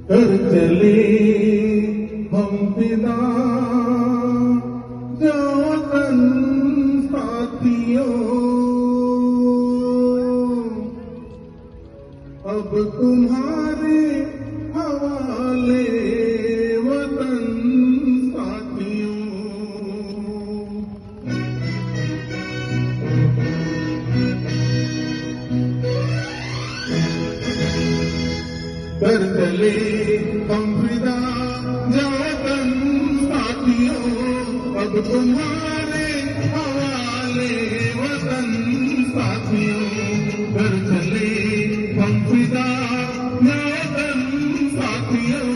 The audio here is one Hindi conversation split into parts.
कर चले हम फिदा वतन साथियों, अब तुम्हारे हवाले वतन साथियों। कर चले हम फिदा वतन साथियों, अब तुम्हारे हवाले वतन साथियों। कर चले हम फिदा वतन साथियों,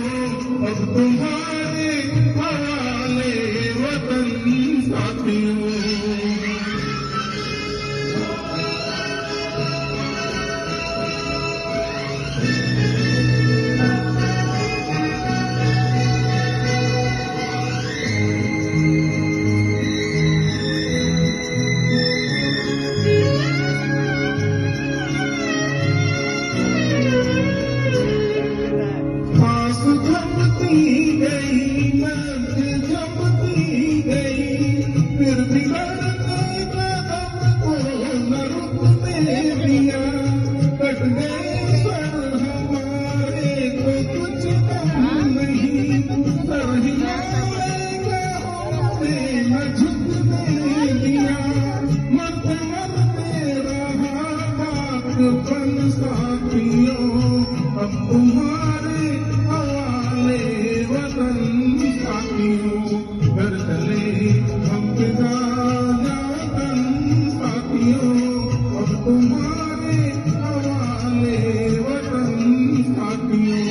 अब तुम्हारे हवाले वतन साथियों। फिर भी लड़ते कदम को न रुकने दिया, कट गए सर हमारे तो कुछ कम नहीं, सर हिलाएगा हमने न झुकने दिया। मरते मरते रहा बागपन साथियों, अब तुम्हारे हवाले वतन साथियों। कर चले हम फिदा वतन साथियों, अब तुम्हारे हवाले वतन साथियों।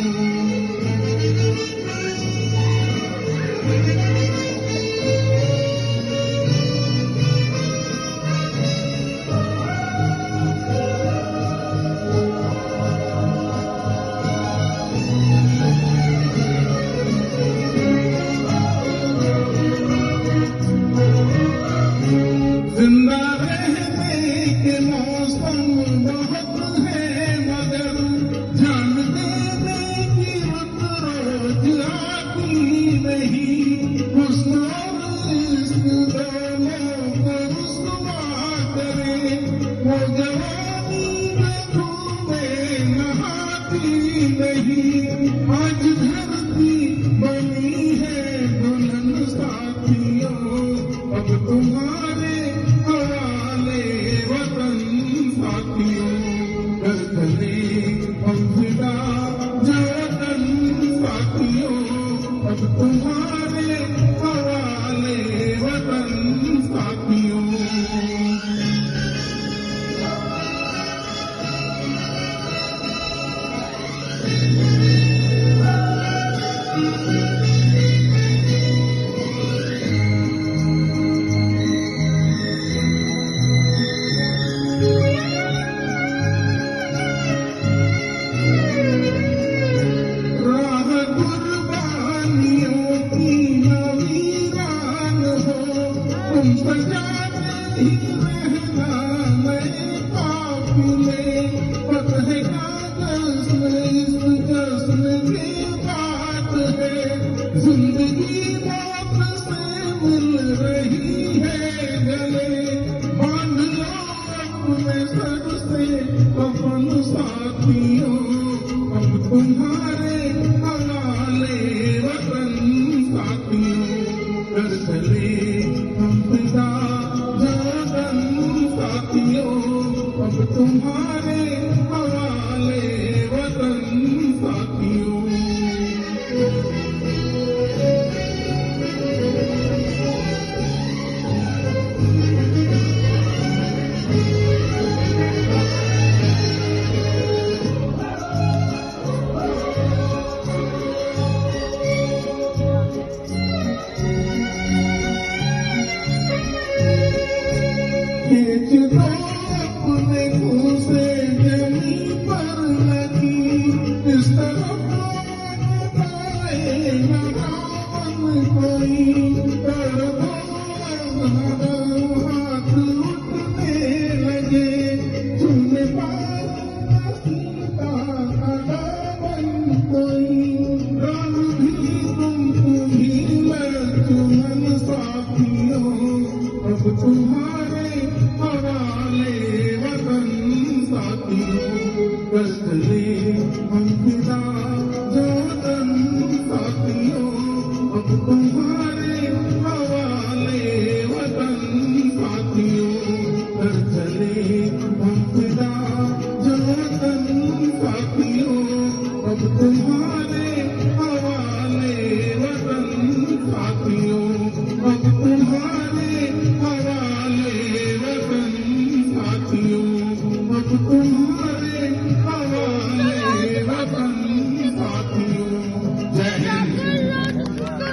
जिंदा रहने के मौसम बहुत है, मगर जान देने की रुत रोज आती नहीं। हुस्न और इश्क दोनों को रुसवा करे, वो जवानी में धूमें नहाती नहीं। आज धरती बनी है दुल्हन साथियों, अब तुम्हारे हवाले वतन साथियों। कर चले हम फिदा वतन साथियों, अब तुम्हारे हवाले वतन साथियों। तुम सजाते ही रहना नए काफिले, फतह कागज में इस जश्न की बात है। जिंदगी मौत से मिल रही है गले, बांध लो अपने सर से कफन साथियों, अब तुम्हारे हवाले वतन साथियों। कर चले हम फिदा वतन साथियों, अब तुम्हारे हवाले वतन साथियों। खींच दो अपने मुंह से जमीन पर लगी, इस तरफ आए न रावण कोई। कर दो हाथ उठने लगे, छूने पाए न सीता का दामन कोई। अब तुम्हारे हवाले वतन साथियों, कर चले हम फिदा